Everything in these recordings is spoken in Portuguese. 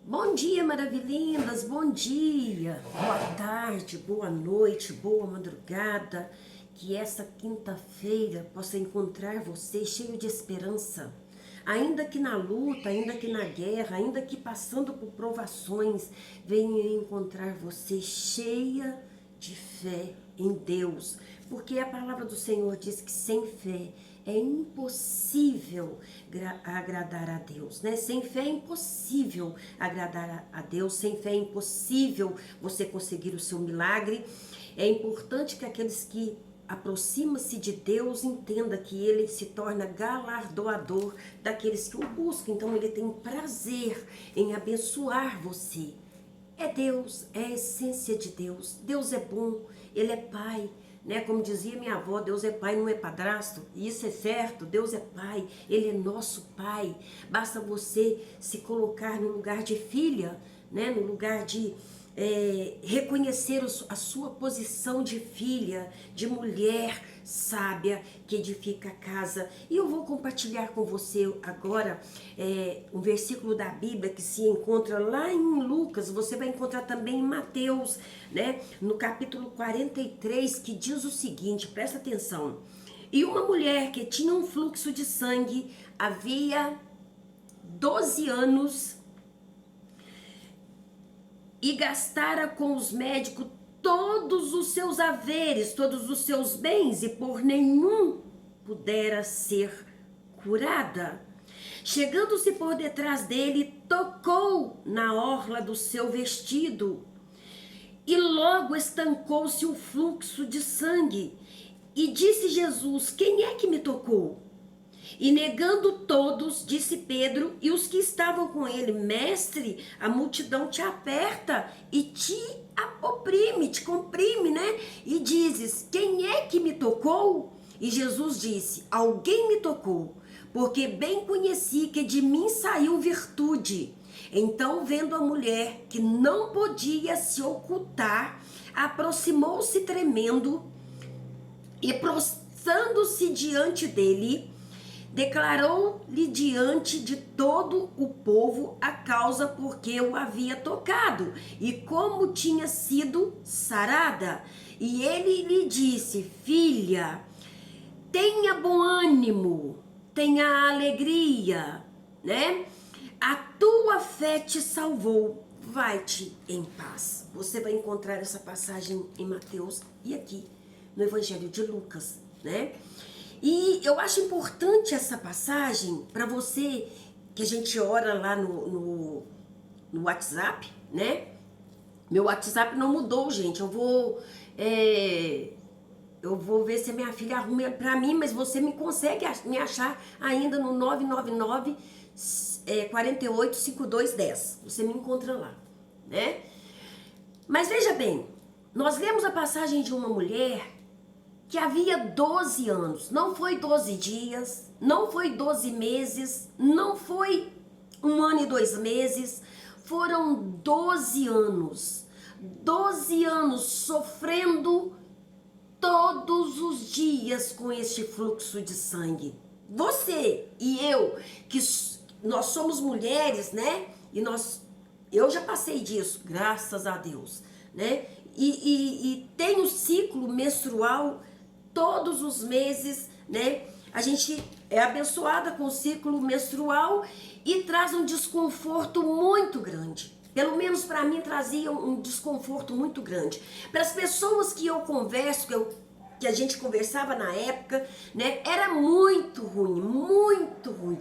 Bom dia, maravilhindas, bom dia, boa tarde, boa noite, boa madrugada. Que essa quinta-feira possa encontrar você cheio de esperança. Ainda que na luta, ainda que na guerra, ainda que passando por provações, venha encontrar você cheia de fé em Deus. Porque a palavra do Senhor diz que sem fé é impossível agradar a Deus, né? Sem fé é impossível agradar a Deus, sem fé é impossível você conseguir o seu milagre. É importante que aqueles que aproximam-se de Deus entenda que Ele se torna galardoador daqueles que o buscam. Então Ele tem prazer em abençoar você. É Deus, é a essência de Deus. Deus é bom, Ele é Pai, né? Como dizia minha avó, Deus é Pai, não é padrasto. E isso é certo, Deus é Pai, Ele é nosso Pai. Basta você se colocar no lugar de filha, né? No lugar de reconhecer a sua posição de filha, de mulher sábia que edifica a casa. E eu vou compartilhar com você agora um versículo da Bíblia que se encontra lá em Lucas, você vai encontrar também em Mateus, né? No capítulo 43, que diz o seguinte, presta atenção. E uma mulher que tinha um fluxo de sangue havia 12 anos e gastara com os médicos todos os seus haveres, todos os seus bens, e por nenhum pudera ser curada. Chegando-se por detrás dele, tocou na orla do seu vestido, e logo estancou-se o fluxo de sangue. E disse Jesus: quem é que me tocou? E negando todos, disse Pedro e os que estavam com ele: mestre, a multidão te aperta e te oprime, te comprime, né? E dizes: quem é que me tocou? E Jesus disse: alguém me tocou, porque bem conheci que de mim saiu virtude. Então, vendo a mulher que não podia se ocultar, aproximou-se tremendo e, prostrando-se diante dele, declarou-lhe diante de todo o povo a causa por que o havia tocado e como tinha sido sarada. E ele lhe disse: filha, tenha bom ânimo, tenha alegria, né? A tua fé te salvou, vai-te em paz. Você vai encontrar essa passagem em Mateus e aqui no Evangelho de Lucas, né? E eu acho importante essa passagem para você, que a gente ora lá no WhatsApp, né? Meu WhatsApp não mudou, gente. Eu vou ver se a minha filha arruma para mim, mas você me consegue me achar ainda no 999 48 5210. Você me encontra lá, né? Mas veja bem, nós lemos a passagem de uma mulher que havia 12 anos, não foi 12 dias, não foi 12 meses, não foi 1 ano e 2 meses, foram 12 anos. 12 anos sofrendo todos os dias com este fluxo de sangue. Você e eu, que nós somos mulheres, né? Eu já passei disso, graças a Deus, né? E tem o ciclo menstrual todos os meses, né? A gente é abençoada com o ciclo menstrual e traz um desconforto muito grande. Pelo menos para mim trazia um desconforto muito grande. Para as pessoas que eu converso, que a gente conversava na época, né? Era muito ruim,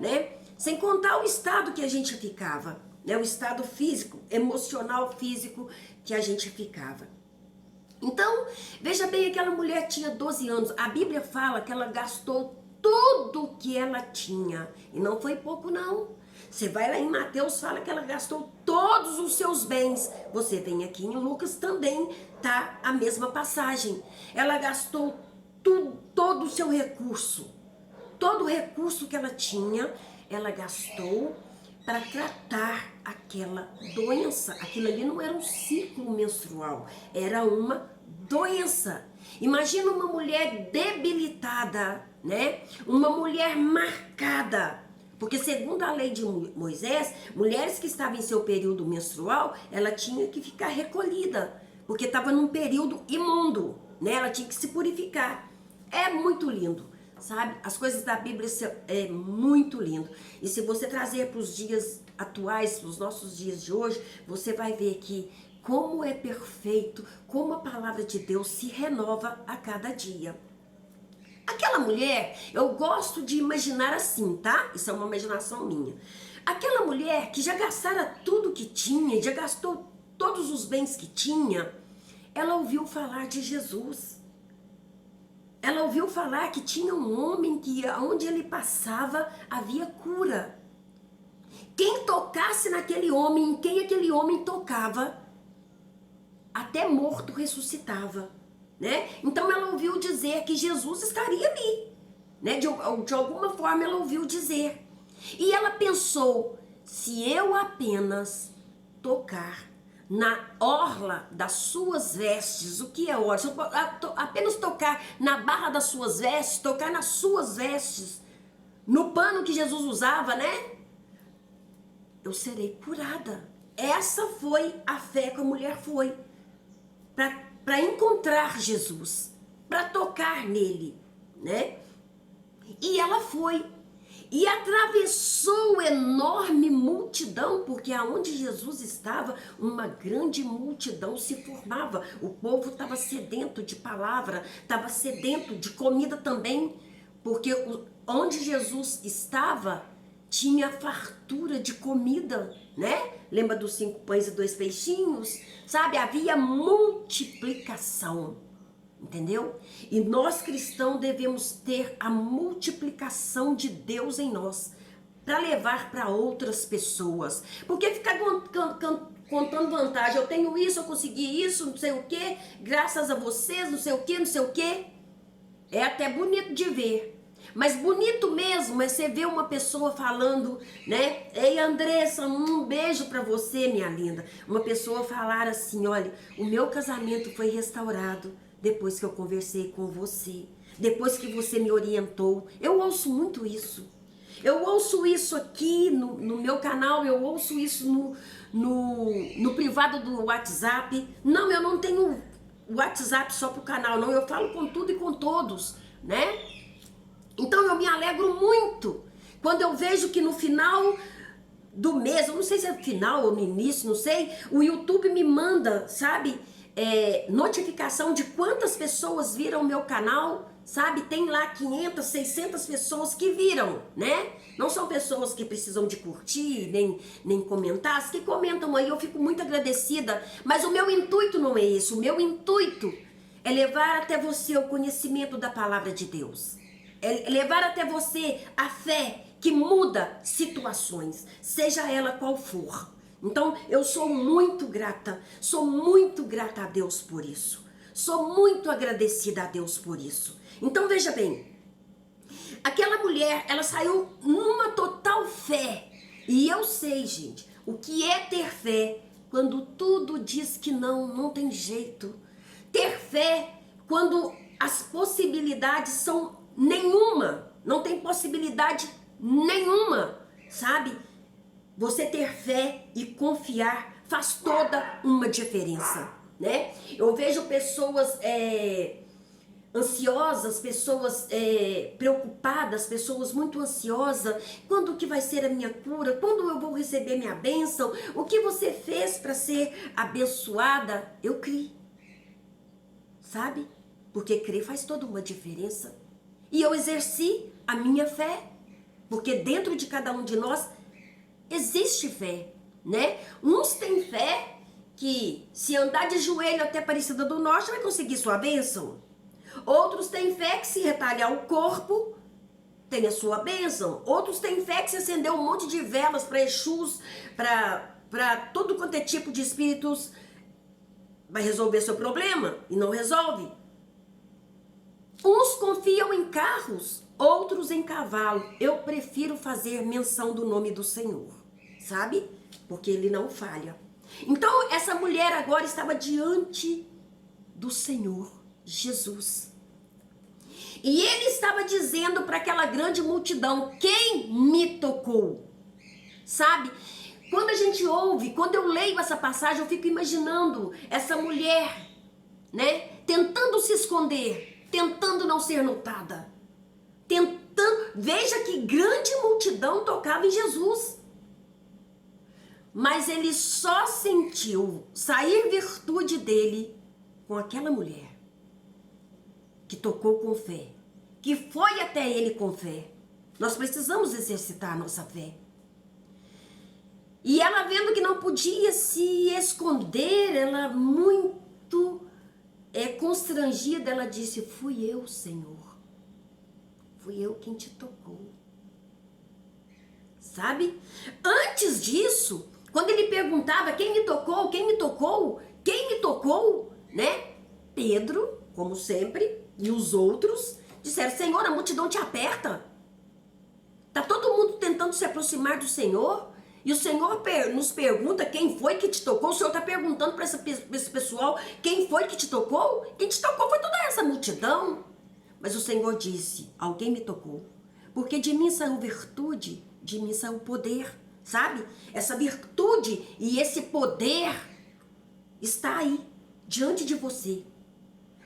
né? Sem contar o estado que a gente ficava, né? O estado físico, emocional, físico que a gente ficava. Então, veja bem, aquela mulher tinha 12 anos. A Bíblia fala que ela gastou tudo que ela tinha. E não foi pouco, não. Você vai lá em Mateus, fala que ela gastou todos os seus bens. Você tem aqui em Lucas também, tá? A mesma passagem. Ela gastou todo o seu recurso. Todo o recurso que ela tinha, ela gastou para tratar aquela doença. Aquilo ali não era um ciclo menstrual, era uma doença. Imagina uma mulher debilitada, né? Uma mulher marcada Porque segundo a lei de Moisés, mulheres que estavam em seu período menstrual, ela tinha que ficar recolhida, porque estava num período imundo, né? Ela tinha que se purificar. É muito lindo, sabe? As coisas da Bíblia é muito lindo. E se você trazer para os dias atuais, para os nossos dias de hoje, você vai ver que como é perfeito, como a palavra de Deus se renova a cada dia. Aquela mulher, eu gosto de imaginar assim, tá? Isso é uma imaginação minha. Aquela mulher que já gastara tudo que tinha, já gastou todos os bens que tinha, ela ouviu falar de Jesus. Ela ouviu falar que tinha um homem que onde ele passava havia cura. Quem tocasse naquele homem, em quem aquele homem tocava, até morto ressuscitava. Né? Então ela ouviu dizer que Jesus estaria ali, né? De alguma forma ela ouviu dizer. E ela pensou, se eu apenas tocar na orla das suas vestes, o que é orla? Se eu apenas tocar na barra das suas vestes, tocar nas suas vestes, no pano que Jesus usava, né? Eu serei curada. Essa foi a fé que a mulher foi para encontrar Jesus, para tocar nele, né? E ela foi e atravessou enorme multidão, porque aonde Jesus estava, uma grande multidão se formava. O povo estava sedento de palavra, estava sedento de comida também, porque onde Jesus estava tinha fartura de comida, né? Lembra dos 5 pães e 2 peixinhos? Sabe, havia multiplicação, entendeu? E nós cristãos devemos ter a multiplicação de Deus em nós, para levar para outras pessoas. Porque ficar contando vantagem, eu tenho isso, eu consegui isso, não sei o que, graças a vocês, não sei o que, não sei o que, é até bonito de ver. Mas bonito mesmo é você ver uma pessoa falando, né? Ei, Andressa, um beijo pra você, minha linda. Uma pessoa falar assim, olha, o meu casamento foi restaurado depois que eu conversei com você, depois que você me orientou. Eu ouço muito isso. Eu ouço isso aqui no meu canal, eu ouço isso no privado do WhatsApp. Não, eu não tenho WhatsApp só pro canal, não. Eu falo com tudo e com todos, né? Então eu me alegro muito quando eu vejo que no final do mês, eu não sei se é no final ou no início, não sei, o YouTube me manda, sabe, notificação de quantas pessoas viram o meu canal, sabe, tem lá 500, 600 pessoas que viram, né, não são pessoas que precisam de curtir, nem comentar, as que comentam aí eu fico muito agradecida, mas o meu intuito não é isso, o meu intuito é levar até você o conhecimento da palavra de Deus. É levar até você a fé que muda situações, seja ela qual for. Então, eu sou muito grata a Deus por isso. Sou muito agradecida a Deus por isso. Então, veja bem, aquela mulher, ela saiu numa total fé. E eu sei, gente, o que é ter fé quando tudo diz que não tem jeito. Ter fé quando as possibilidades são nenhuma, não tem possibilidade nenhuma, sabe? Você ter fé e confiar faz toda uma diferença, né? Eu vejo pessoas ansiosas, pessoas preocupadas, pessoas muito ansiosas. Quando que vai ser a minha cura? Quando eu vou receber minha bênção? O que você fez para ser abençoada? Eu criei, sabe? Porque crer faz toda uma diferença. E eu exerci a minha fé, porque dentro de cada um de nós existe fé, né? Uns têm fé que se andar de joelho até Aparecida do Norte vai conseguir sua bênção. Outros têm fé que se retalhar o corpo tem a sua bênção. Outros têm fé que se acender um monte de velas para Exus, para todo quanto é tipo de espíritos, vai resolver seu problema e não resolve. Uns confiam em carros, outros em cavalo. Eu prefiro fazer menção do nome do Senhor, sabe? Porque ele não falha. Então, essa mulher agora estava diante do Senhor Jesus. E ele estava dizendo para aquela grande multidão: quem me tocou? Sabe? Quando a gente ouve, quando eu leio essa passagem, eu fico imaginando essa mulher, né? Tentando se esconder, tentando não ser notada, tentando. Veja que grande multidão tocava em Jesus. Mas ele só sentiu sair virtude dele com aquela mulher que tocou com fé, que foi até ele com fé. Nós precisamos exercitar a nossa fé. E ela, vendo que não podia se esconder, ela muito constrangida, ela disse: fui eu, Senhor. Fui eu quem te tocou. Sabe? Antes disso, quando ele perguntava quem me tocou, quem me tocou, quem me tocou, né? Pedro, como sempre, e os outros disseram: Senhor, a multidão te aperta. Tá todo mundo tentando se aproximar do Senhor. E o Senhor nos pergunta quem foi que te tocou. O Senhor está perguntando para esse pessoal quem foi que te tocou. Quem te tocou foi toda essa multidão. Mas o Senhor disse: alguém me tocou. Porque de mim saiu virtude, de mim saiu poder. Sabe? Essa virtude e esse poder está aí, diante de você.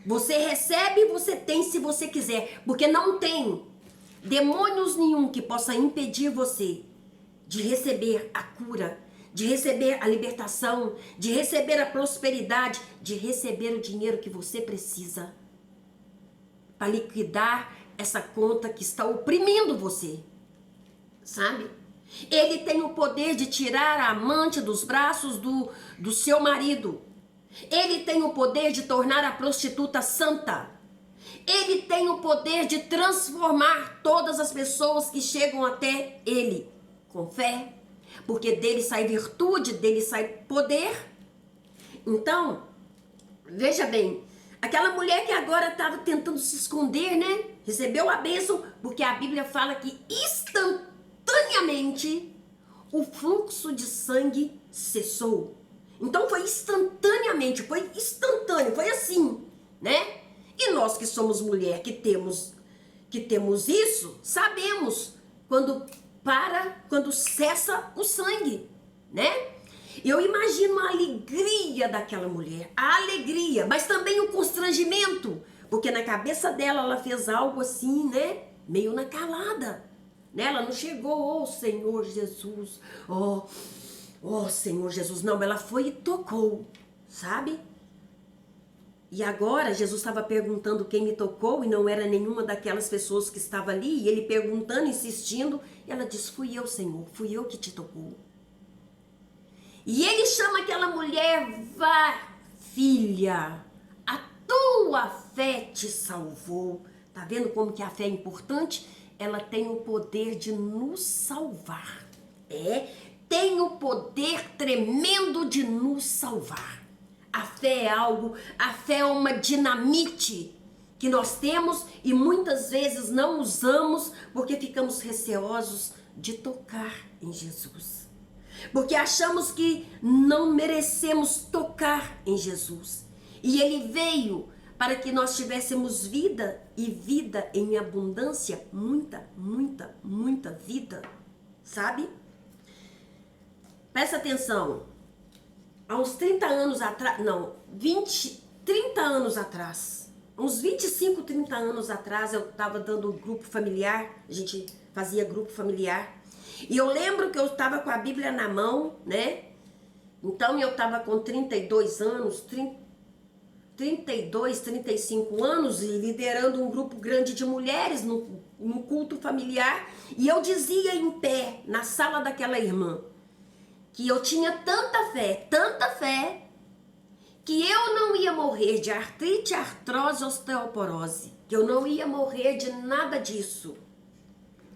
Você recebe e você tem se você quiser. Porque não tem demônios nenhum que possa impedir você de receber a cura, de receber a libertação, de receber a prosperidade, de receber o dinheiro que você precisa para liquidar essa conta que está oprimindo você, sabe? Ele tem o poder de tirar a amante dos braços do seu marido. Ele tem o poder de tornar a prostituta santa. Ele tem o poder de transformar todas as pessoas que chegam até ele com fé, porque dele sai virtude, dele sai poder. Então, veja bem, aquela mulher que agora estava tentando se esconder, né? Recebeu a bênção, porque a Bíblia fala que instantaneamente o fluxo de sangue cessou. Então foi instantaneamente, foi instantâneo, foi assim, né? E nós que somos mulher, que temos isso, sabemos quando cessa o sangue, né? Eu imagino a alegria daquela mulher, a alegria, mas também o constrangimento, porque na cabeça dela ela fez algo assim, né? Meio na calada, né? Ela não chegou: oh Senhor Jesus, oh Senhor Jesus, não, ela foi e tocou, sabe? E agora Jesus estava perguntando quem me tocou, e não era nenhuma daquelas pessoas que estava ali, e ele perguntando, insistindo, e ela diz: fui eu, Senhor, fui eu que te tocou. E ele chama aquela mulher: vá, filha, a tua fé te salvou. Tá vendo como que a fé é importante? Ela tem o poder de nos salvar. Tem o poder tremendo de nos salvar. A fé é algo, a fé é uma dinamite que nós temos e muitas vezes não usamos porque ficamos receosos de tocar em Jesus. Porque achamos que não merecemos tocar em Jesus. E ele veio para que nós tivéssemos vida e vida em abundância, muita, muita, muita vida, sabe? Presta atenção. Há uns 30 anos atrás, não, 30 anos atrás, uns 25, 30 anos atrás, eu estava dando grupo familiar, a gente fazia grupo familiar, e eu lembro que eu estava com a Bíblia na mão, né? Então eu estava com 32 anos, 32, 35 anos, e liderando um grupo grande de mulheres no culto familiar, e eu dizia em pé, na sala daquela irmã, que eu tinha tanta fé, que eu não ia morrer de artrite, artrose, osteoporose, que eu não ia morrer de nada disso,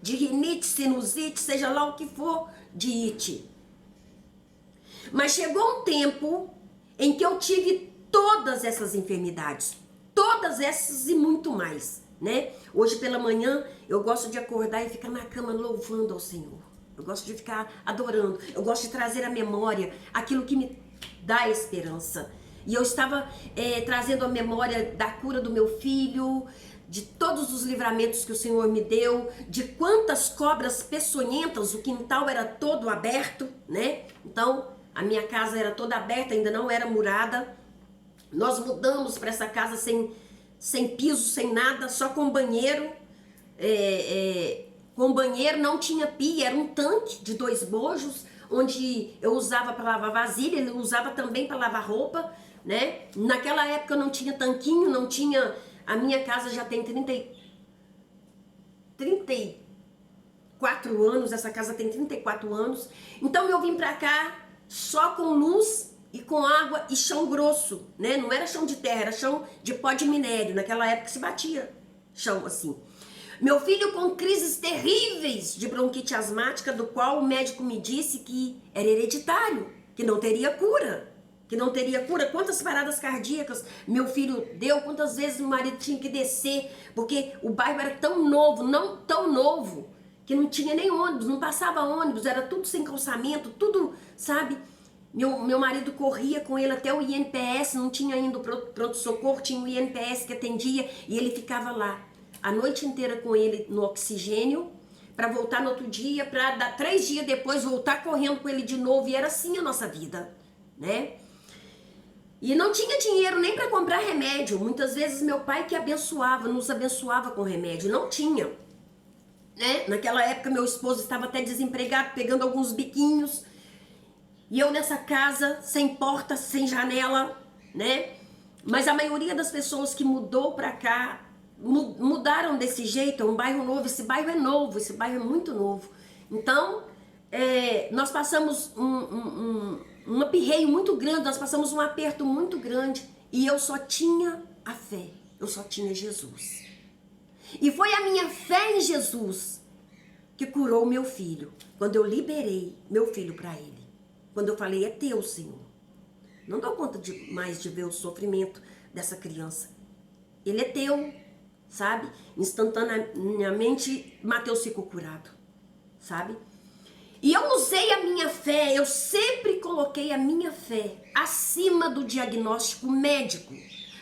de rinite, sinusite, seja lá o que for, de ite. Mas chegou um tempo em que eu tive todas essas enfermidades, todas essas e muito mais, né? Hoje pela manhã eu gosto de acordar e ficar na cama louvando ao Senhor. Eu gosto de ficar adorando, eu gosto de trazer à memória aquilo que me dá esperança. E eu estava trazendo a memória da cura do meu filho, de todos os livramentos que o Senhor me deu, de quantas cobras peçonhentas, o quintal era todo aberto, né? Então, a minha casa era toda aberta, ainda não era murada. Nós mudamos para essa casa sem piso, sem nada, só com banheiro. Com banheiro, não tinha pia, era um tanque de 2 bojos, onde eu usava para lavar vasilha, ele usava também para lavar roupa, né? Naquela época eu não tinha tanquinho, não tinha... A minha casa já tem 34 anos, essa casa tem 34 anos. Então eu vim pra cá só com luz e com água e chão grosso, né? Não era chão de terra, era chão de pó de minério. Naquela época se batia chão assim. Meu filho com crises terríveis de bronquite asmática, do qual o médico me disse que era hereditário, que não teria cura. Quantas paradas cardíacas meu filho deu, quantas vezes o marido tinha que descer, porque o bairro era tão novo, não tão novo, que não tinha nem ônibus, não passava ônibus, era tudo sem calçamento, tudo, sabe? Meu marido corria com ele até o INPS, não tinha ainda o pronto-socorro, tinha o INPS que atendia, e ele ficava lá a noite inteira com ele no oxigênio, para voltar no outro dia, para 3 dias depois voltar correndo com ele de novo, e era assim a nossa vida, né? E não tinha dinheiro nem para comprar remédio. Muitas vezes meu pai que abençoava, nos abençoava com remédio. Não tinha, né? Naquela época meu esposo estava até desempregado, pegando alguns biquinhos. E eu nessa casa, sem porta, sem janela, né? Mas a maioria das pessoas que mudou para cá, mudaram desse jeito. É um bairro novo, esse bairro é novo, esse bairro é muito novo. Então, nós passamos um aperreio muito grande, nós passamos um aperto muito grande, e eu só tinha a fé, eu só tinha Jesus. E foi a minha fé em Jesus que curou meu filho, quando eu liberei meu filho para ele. Quando eu falei, é teu, Senhor. Não dou conta mais de ver o sofrimento dessa criança. Ele é teu, sabe? Instantaneamente, Mateus ficou curado, sabe? E eu usei a minha fé, eu sempre coloquei a minha fé acima do diagnóstico médico.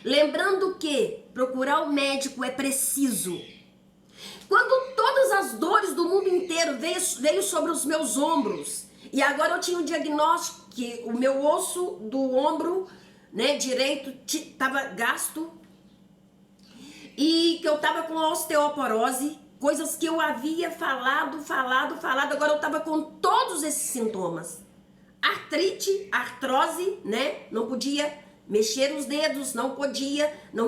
Lembrando que procurar o médico é preciso. Quando todas as dores do mundo inteiro veio sobre os meus ombros, e agora eu tinha o diagnóstico que o meu osso do ombro, né, direito estava gasto, e que eu estava com osteoporose, coisas que eu havia falado, agora eu estava com todos esses sintomas. Artrite, artrose, né? Não podia mexer os dedos, não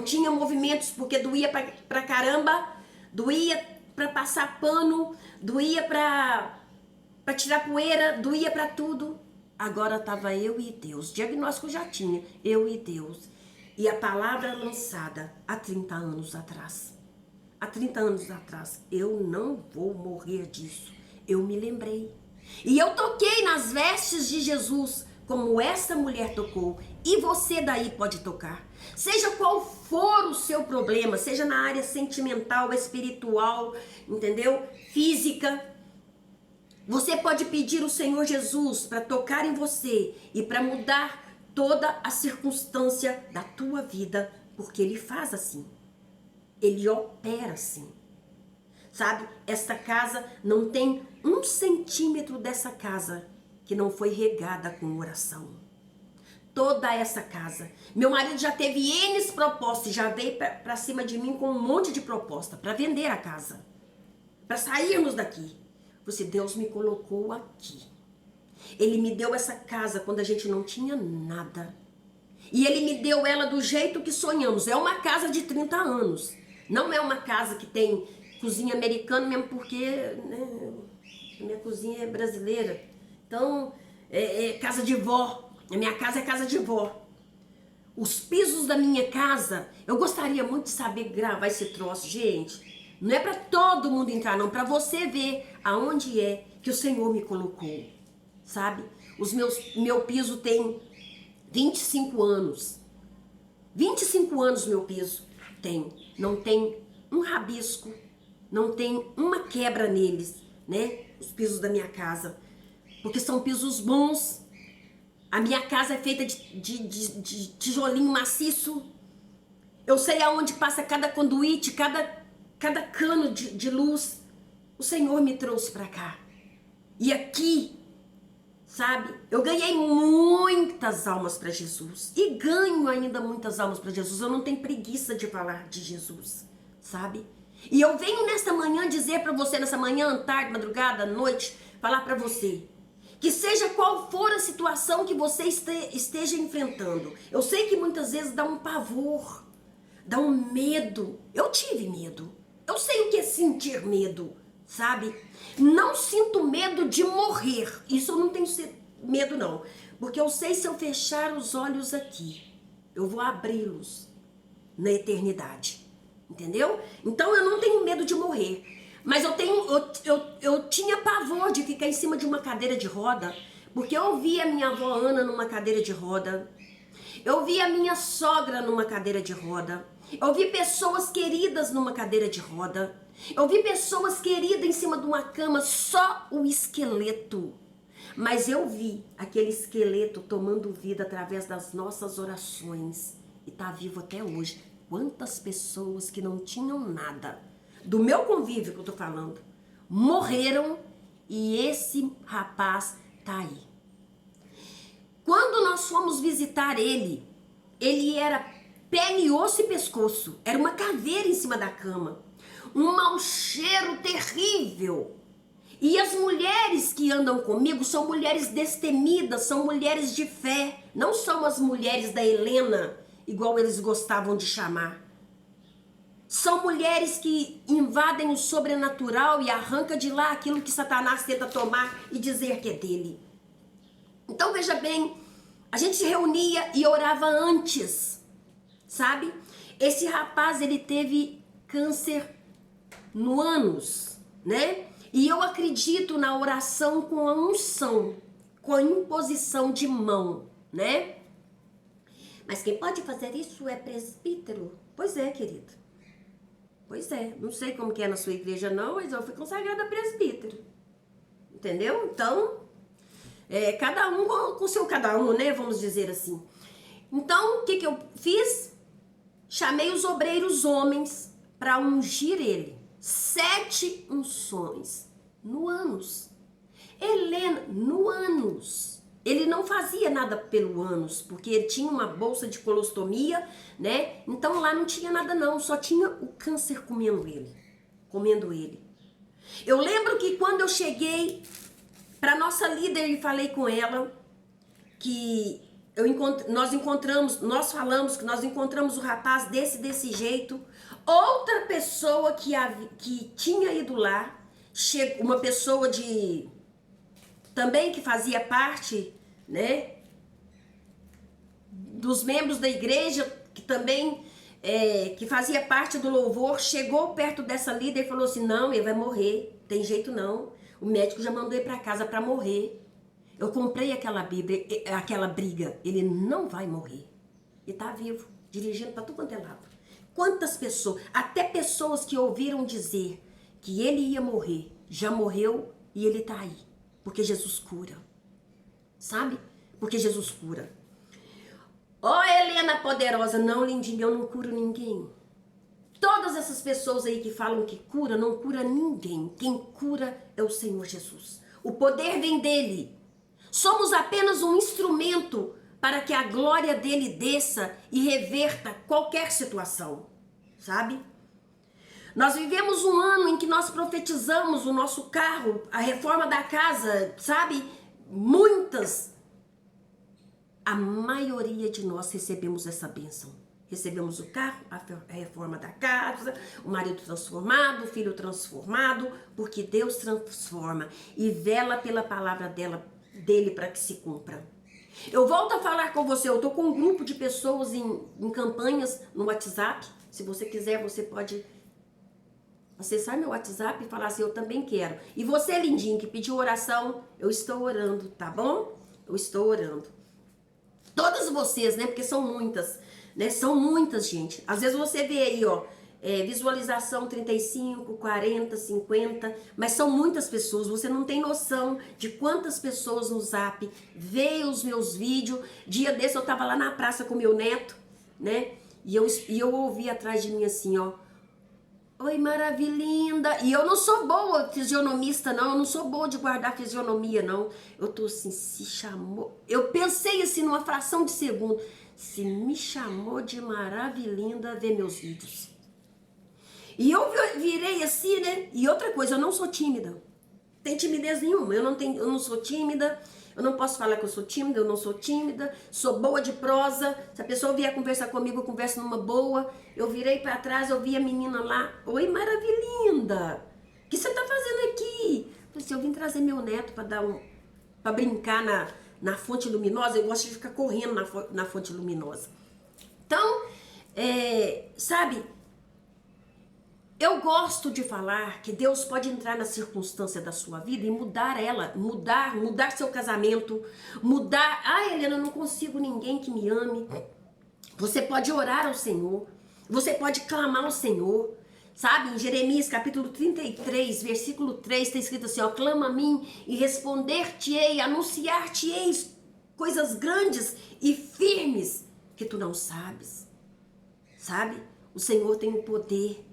tinha movimentos porque doía pra caramba, doía pra passar pano, doía pra tirar poeira, doía pra tudo. Agora tava eu e Deus, diagnóstico já tinha, eu e Deus. E a palavra lançada há 30 anos atrás. Há 30 anos atrás, eu não vou morrer disso. Eu me lembrei. E eu toquei nas vestes de Jesus, como essa mulher tocou. E você daí pode tocar. Seja qual for o seu problema, seja na área sentimental, espiritual, entendeu? Física. Você pode pedir o Senhor Jesus para tocar em você e para mudar toda a circunstância da tua vida, porque Ele faz assim. Ele opera assim, sabe? Esta casa não tem 1 centímetro dessa casa que não foi regada com oração. Toda essa casa. Meu marido já teve N propostas, já veio pra cima de mim com um monte de proposta para vender a casa, para sairmos daqui. Você, Deus me colocou aqui. Ele me deu essa casa quando a gente não tinha nada. E Ele me deu ela do jeito que sonhamos. É uma casa de 30 anos. Não é uma casa que tem cozinha americana, mesmo porque, né, a minha cozinha é brasileira. Então, é casa de vó. A minha casa é casa de vó. Os pisos da minha casa, eu gostaria muito de saber gravar esse troço, gente. Não é para todo mundo entrar, não. Para você ver aonde é que o Senhor me colocou, sabe? Meu piso tem 25 anos. 25 anos meu piso tem. Não tem um rabisco, não tem uma quebra neles, né? Os pisos da minha casa. Porque são pisos bons. A minha casa é feita de tijolinho maciço. Eu sei aonde passa cada conduíte, cada cano de luz. O Senhor me trouxe para cá. E aqui, sabe, eu ganhei muitas almas para Jesus. E ganho ainda muitas almas para Jesus. Eu não tenho preguiça de falar de Jesus, sabe? E eu venho nesta manhã dizer para você, nessa manhã, tarde, madrugada, noite, falar para você, que seja qual for a situação que você esteja enfrentando. Eu sei que muitas vezes dá um pavor, dá um medo. Eu tive medo. Eu sei o que é sentir medo, sabe? Não sinto medo de morrer. Isso eu não tenho medo não. Porque eu sei, se eu fechar os olhos aqui, eu vou abri-los na eternidade. Entendeu? Então eu não tenho medo de morrer. Mas eu tinha pavor de ficar em cima de uma cadeira de roda. Porque eu vi a minha avó Ana numa cadeira de roda. Eu vi a minha sogra numa cadeira de roda. Eu vi pessoas queridas numa cadeira de roda. Eu vi pessoas queridas em cima de uma cama, só o esqueleto. Mas eu vi aquele esqueleto tomando vida através das nossas orações. E tá vivo até hoje. Quantas pessoas que não tinham nada, do meu convívio que eu tô falando, morreram e esse rapaz tá aí. Quando nós fomos visitar ele, ele era pele, osso e pescoço. Era uma caveira em cima da cama. Um mau cheiro terrível. E as mulheres que andam comigo são mulheres destemidas, são mulheres de fé. Não são as mulheres da Helena, igual eles gostavam de chamar. São mulheres que invadem o sobrenatural e arrancam de lá aquilo que Satanás tenta tomar e dizer que é dele. Então veja bem, a gente se reunia e orava antes, sabe? Esse rapaz, ele teve câncer no ânus, né? E eu acredito na oração com a unção, com a imposição de mão, né? Mas quem pode fazer isso é presbítero. Pois é, querido. Pois é. Não sei como que é na sua igreja não, mas eu fui consagrada presbítero. Entendeu? Então, cada um com seu cada um, né? Vamos dizer assim. Então, o que eu fiz? Chamei os obreiros homens para ungir ele. 7 unções no ânus. Helena, no ânus. Ele não fazia nada pelo ânus, porque ele tinha uma bolsa de colostomia, né? Então lá não tinha nada não, só tinha o câncer comendo ele. Eu lembro que quando eu cheguei para nossa líder e falei com ela que nós falamos que nós encontramos o rapaz desse jeito. Outra pessoa que tinha ido lá, uma pessoa também que fazia parte, né, dos membros da igreja, que também que fazia parte do louvor, chegou perto dessa líder e falou assim: não, ele vai morrer, tem jeito não, o médico já mandou ele para casa para morrer. Eu comprei aquela briga, ele não vai morrer, e tá vivo, dirigindo para tudo quanto é lado. Quantas pessoas, até pessoas que ouviram dizer que ele ia morrer, já morreu e ele tá aí. Porque Jesus cura, sabe? Porque Jesus cura. Ó, Helena poderosa, não, lindinha, eu não curo ninguém. Todas essas pessoas aí que falam que cura, não cura ninguém. Quem cura é o Senhor Jesus. O poder vem dele. Somos apenas um instrumento para que a glória dele desça e reverta qualquer situação, sabe? Nós vivemos um ano em que nós profetizamos o nosso carro, a reforma da casa, sabe? A maioria de nós recebemos essa bênção. Recebemos o carro, a reforma da casa, o marido transformado, o filho transformado, porque Deus transforma e vela pela palavra dele para que se cumpra. Eu volto a falar com você, eu tô com um grupo de pessoas em campanhas no WhatsApp. Se você quiser, você pode acessar meu WhatsApp e falar assim: eu também quero. E você, lindinho, que pediu oração, eu estou orando, tá bom? Eu estou orando. Todas vocês, né? Porque são muitas, né? São muitas, gente. Às vezes você vê aí, ó, visualização 35, 40, 50, mas são muitas pessoas. Você não tem noção de quantas pessoas no Zap vê os meus vídeos. Dia desse eu tava lá na praça com meu neto, né? E eu ouvi atrás de mim assim, ó. Oi, maravilhinda. E eu não sou boa fisionomista, não. Eu não sou boa de guardar fisionomia, não. Eu tô assim, se chamou. Eu pensei assim numa fração de segundo. Se me chamou de maravilhinda, ver meus vídeos. E eu virei assim, né? E outra coisa, eu não sou tímida. Tem timidez nenhuma. Eu não sou tímida. Eu não posso falar que eu sou tímida, eu não sou tímida. Sou boa de prosa. Se a pessoa vier conversar comigo, eu converso numa boa. Eu virei pra trás, eu vi a menina lá. Oi, maravilhinda. O que você tá fazendo aqui? Eu falei assim, eu vim trazer meu neto pra brincar na fonte luminosa. Eu gosto de ficar correndo na fonte luminosa. Então, sabe, eu gosto de falar que Deus pode entrar na circunstância da sua vida e mudar ela, mudar seu casamento, mudar. Ah, Helena, eu não consigo ninguém que me ame. Você pode orar ao Senhor, você pode clamar ao Senhor, sabe? Em Jeremias capítulo 33, versículo 3, está escrito assim, ó, clama a mim e responder-te-ei, anunciar-te-ei coisas grandes e firmes que tu não sabes, sabe? O Senhor tem o poder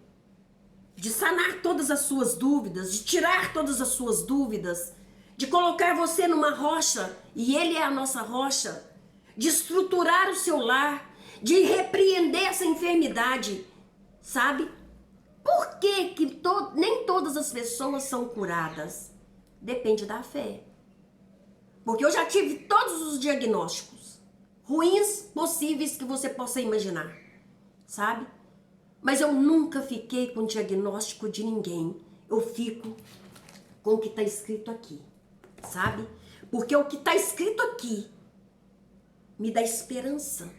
de sanar todas as suas dúvidas, de tirar todas as suas dúvidas, de colocar você numa rocha, e Ele é a nossa rocha, de estruturar o seu lar, de repreender essa enfermidade, sabe? Por que nem todas as pessoas são curadas? Depende da fé. Porque eu já tive todos os diagnósticos ruins possíveis que você possa imaginar, sabe? Mas eu nunca fiquei com diagnóstico de ninguém. Eu fico com o que está escrito aqui, sabe? Porque o que está escrito aqui me dá esperança,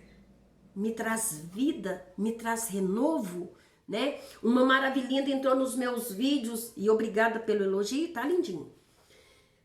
me traz vida, me traz renovo, né? Uma maravilhinda entrou nos meus vídeos e obrigada pelo elogio, tá lindinho.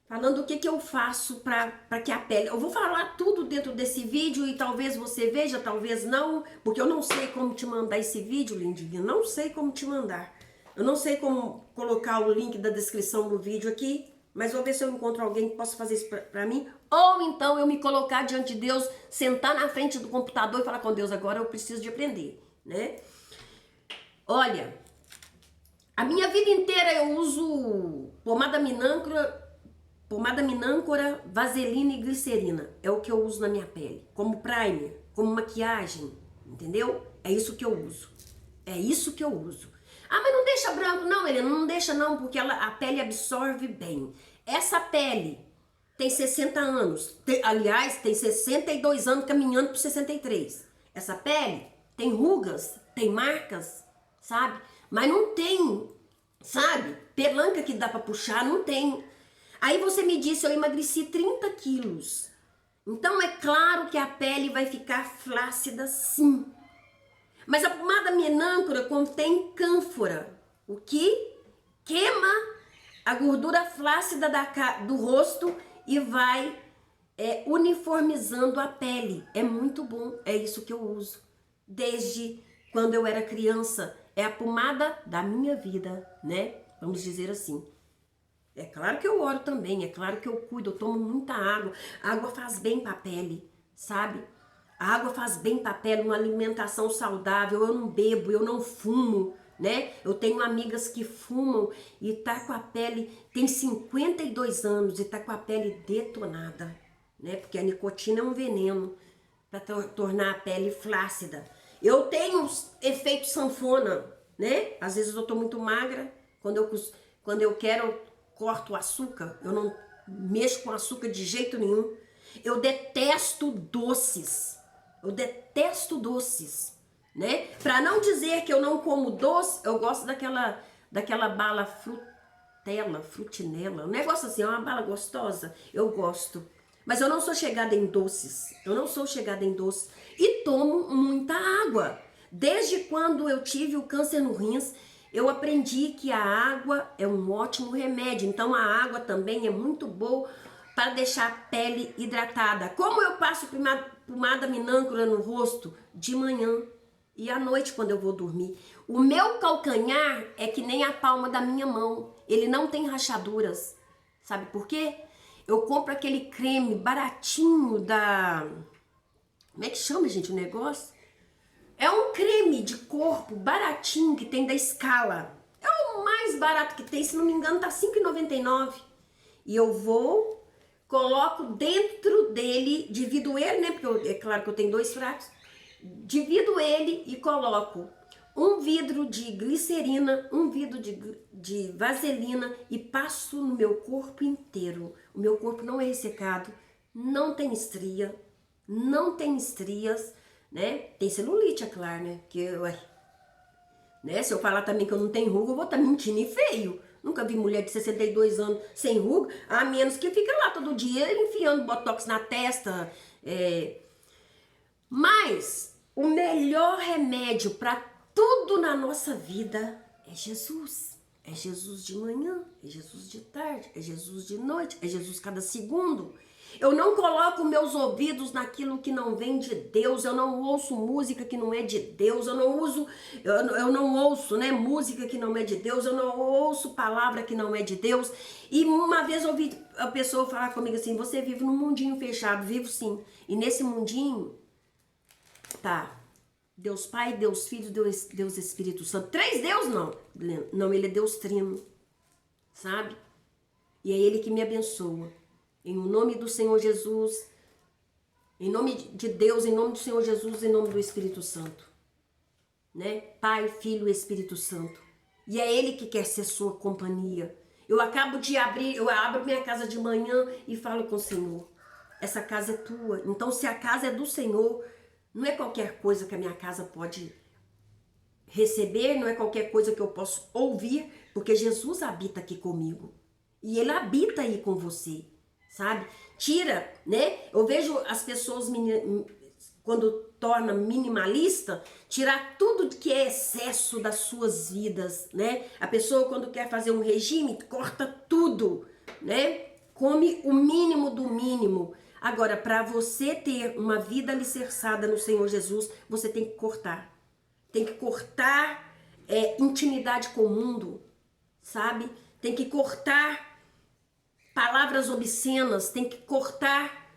Falando o que eu faço para que a pele... Eu vou falar tudo dentro desse vídeo e talvez você veja, talvez não, porque eu não sei como te mandar esse vídeo, lindinho. Não sei como te mandar. Eu não sei como colocar o link da descrição do vídeo aqui, mas vou ver se eu encontro alguém que possa fazer isso para mim. Ou então eu me colocar diante de Deus, sentar na frente do computador e falar com Deus, agora eu preciso de aprender, né? Olha, a minha vida inteira eu uso pomada minâncora, vaselina e glicerina. É o que eu uso na minha pele. Como primer, como maquiagem. Entendeu? É isso que eu uso. É isso que eu uso. Ah, mas não deixa branco. Não, Helena, não deixa não, porque a pele absorve bem. Essa pele tem 60 anos. Aliás, tem 62 anos caminhando para 63. Essa pele tem rugas, tem marcas, sabe? Mas não tem, sabe? Pelanca que dá para puxar, não tem. Aí você me disse, eu emagreci 30 quilos. Então é claro que a pele vai ficar flácida sim. Mas a pomada minâncora contém cânfora, o que queima a gordura flácida do rosto e vai uniformizando a pele. É muito bom, é isso que eu uso. Desde quando eu era criança, é a pomada da minha vida, né? Vamos dizer assim. É claro que eu oro também, é claro que eu cuido, eu tomo muita água. A água faz bem para a pele, sabe? A água faz bem para a pele, uma alimentação saudável. Eu não bebo, eu não fumo, né? Eu tenho amigas que fumam e tá com a pele, tem 52 anos e tá com a pele detonada, né? Porque a nicotina é um veneno para tornar a pele flácida. Eu tenho efeito sanfona, né? Às vezes eu tô muito magra, quando eu quero corto o açúcar, eu não mexo com açúcar de jeito nenhum. Eu detesto doces. Eu detesto doces, né? Pra não dizer que eu não como doce, eu gosto daquela bala frutinela, um negócio assim, é uma bala gostosa, eu gosto. Mas eu não sou chegada em doces, eu não sou chegada em doces. E tomo muita água. Desde quando eu tive o câncer no rins, eu aprendi que a água é um ótimo remédio. Então a água também é muito boa para deixar a pele hidratada. Como eu passo pomada minâncora no rosto? De manhã e à noite quando eu vou dormir. O meu calcanhar é que nem a palma da minha mão. Ele não tem rachaduras. Sabe por quê? Eu compro aquele creme baratinho da... Como é que chama, gente, o negócio? É um creme de corpo baratinho que tem da Scala. É o mais barato que tem, se não me engano, tá R$ 5,99. E eu vou, coloco dentro dele, divido ele, né? Porque é claro que eu tenho 2 frascos. Divido ele e coloco um vidro de glicerina, um vidro de vaselina e passo no meu corpo inteiro. O meu corpo não é ressecado, não tem estria, não tem estrias, né? Tem celulite, é claro, né? Que, ué, né? Se eu falar também que eu não tenho ruga, eu vou estar mentindo e feio. Nunca vi mulher de 62 anos sem ruga, a menos que fica lá todo dia enfiando botox na testa. Mas o melhor remédio para tudo na nossa vida é Jesus. É Jesus de manhã, é Jesus de tarde, é Jesus de noite, é Jesus cada segundo. Eu não coloco meus ouvidos naquilo que não vem de Deus, eu não ouço música que não é de Deus, eu não ouço, né, música que não é de Deus, eu não ouço palavra que não é de Deus. E uma vez eu ouvi a pessoa falar comigo assim: você vive num mundinho fechado. Vivo sim, e nesse mundinho tá Deus Pai, Deus Filho, Deus Espírito Santo. 3 Deus não. Não, ele é Deus Trino, sabe? E é ele que me abençoa. Em nome do Senhor Jesus, em nome de Deus, em nome do Senhor Jesus, em nome do Espírito Santo. Né? Pai, Filho e Espírito Santo. E é ele que quer ser sua companhia. Eu acabo de abrir, eu abro minha casa de manhã e falo com o Senhor: essa casa é tua. Então, se a casa é do Senhor, não é qualquer coisa que a minha casa pode receber, não é qualquer coisa que eu posso ouvir, porque Jesus habita aqui comigo. E ele habita aí com você, sabe? Tira, né? Eu vejo as pessoas, quando torna minimalista, tirar tudo que é excesso das suas vidas, né? A pessoa, quando quer fazer um regime, corta tudo, né? Come o mínimo do mínimo. Agora, para você ter uma vida alicerçada no Senhor Jesus, você tem que cortar. Tem que cortar intimidade com o mundo, sabe? Tem que cortar palavras obscenas, tem que cortar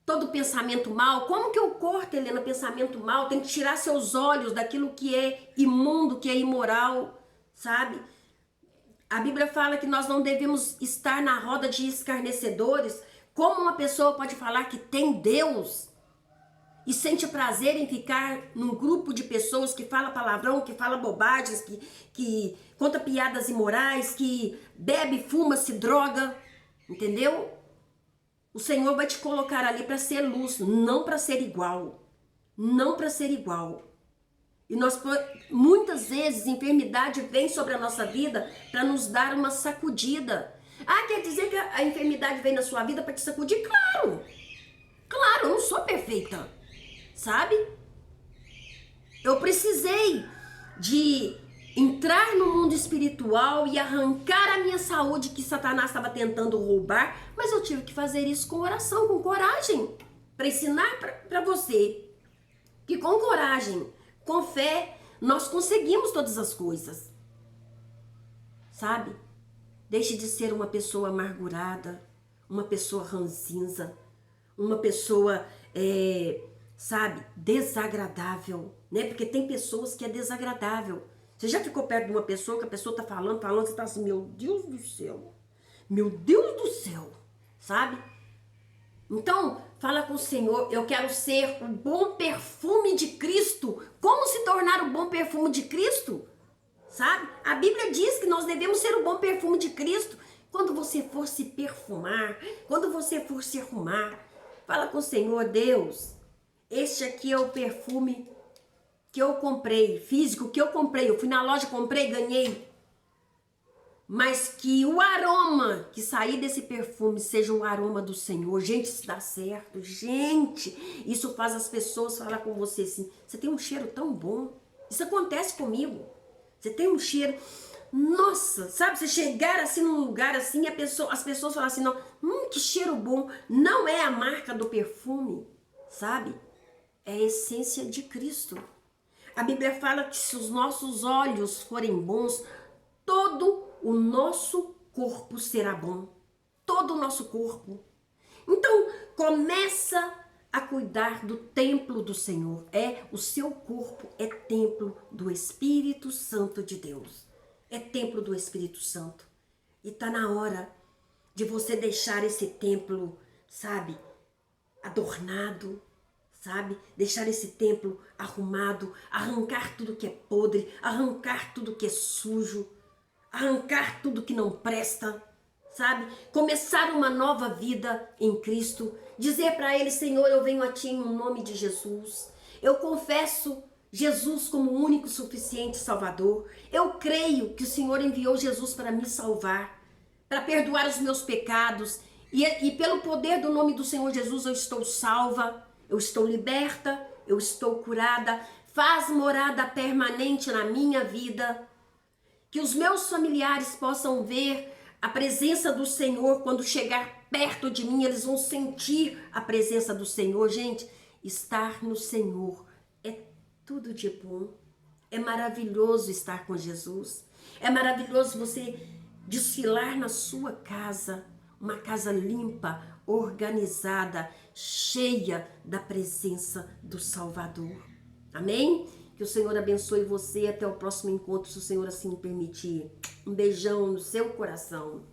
todo pensamento mal. Como que eu corto, Helena, pensamento mal? Tem que tirar seus olhos daquilo que é imundo, que é imoral, sabe? A Bíblia fala que nós não devemos estar na roda de escarnecedores. Como uma pessoa pode falar que tem Deus e sente prazer em ficar num grupo de pessoas que fala palavrão, que fala bobagens, que conta piadas imorais, que bebe, fuma, se droga, entendeu? O Senhor vai te colocar ali para ser luz, não para ser igual. Não para ser igual. E nós, muitas vezes, enfermidade vem sobre a nossa vida para nos dar uma sacudida. Ah, quer dizer que a enfermidade vem na sua vida para te sacudir? Claro! Claro, eu não sou perfeita, sabe? Eu precisei de entrar no mundo espiritual e arrancar a minha saúde que Satanás estava tentando roubar, mas eu tive que fazer isso com oração, com coragem, para ensinar para você que com coragem, com fé, nós conseguimos todas as coisas, sabe? Deixe de ser uma pessoa amargurada, uma pessoa ranzinza, uma pessoa, sabe, desagradável, né? Porque tem pessoas que é desagradável. Você já ficou perto de uma pessoa que a pessoa tá falando, você tá assim: meu Deus do céu, sabe? Então, fala com o Senhor: eu quero ser o bom perfume de Cristo. Como se tornar o bom perfume de Cristo? Sabe? A Bíblia diz que nós devemos ser o bom perfume de Cristo. Quando você for se perfumar, quando você for se arrumar, fala com o Senhor: Deus, este aqui é o perfume que eu comprei, físico, que eu comprei. Eu fui na loja, comprei, ganhei. Mas que o aroma que sair desse perfume seja o aroma do Senhor. Gente, isso dá certo. Gente, isso faz as pessoas falar com você assim: você tem um cheiro tão bom. Isso acontece comigo. Você tem um cheiro, nossa, sabe? Você chegar assim num lugar assim, as pessoas falam assim: não, que cheiro bom. Não é a marca do perfume, sabe? É a essência de Cristo. A Bíblia fala que se os nossos olhos forem bons, todo o nosso corpo será bom. Todo o nosso corpo. Então, começa a cuidar do templo do Senhor. O seu corpo é templo do Espírito Santo de Deus. É templo do Espírito Santo. E tá na hora de você deixar esse templo, sabe, adornado, sabe? Deixar esse templo arrumado, arrancar tudo que é podre, arrancar tudo que é sujo, arrancar tudo que não presta, sabe? Começar uma nova vida em Cristo, dizer para Ele: Senhor, eu venho a Ti em nome de Jesus. Eu confesso Jesus como o único suficiente Salvador. Eu creio que o Senhor enviou Jesus para me salvar, para perdoar os meus pecados. E pelo poder do nome do Senhor Jesus eu estou salva, eu estou liberta, eu estou curada. Faz morada permanente na minha vida. Que os meus familiares possam ver a presença do Senhor. Quando chegar perto de mim, eles vão sentir a presença do Senhor. Gente, estar no Senhor é tudo de bom. É maravilhoso estar com Jesus. É maravilhoso você desfilar na sua casa, uma casa limpa, organizada, cheia da presença do Salvador. Amém? Que o Senhor abençoe você. Até o próximo encontro, se o Senhor assim permitir. Um beijão no seu coração.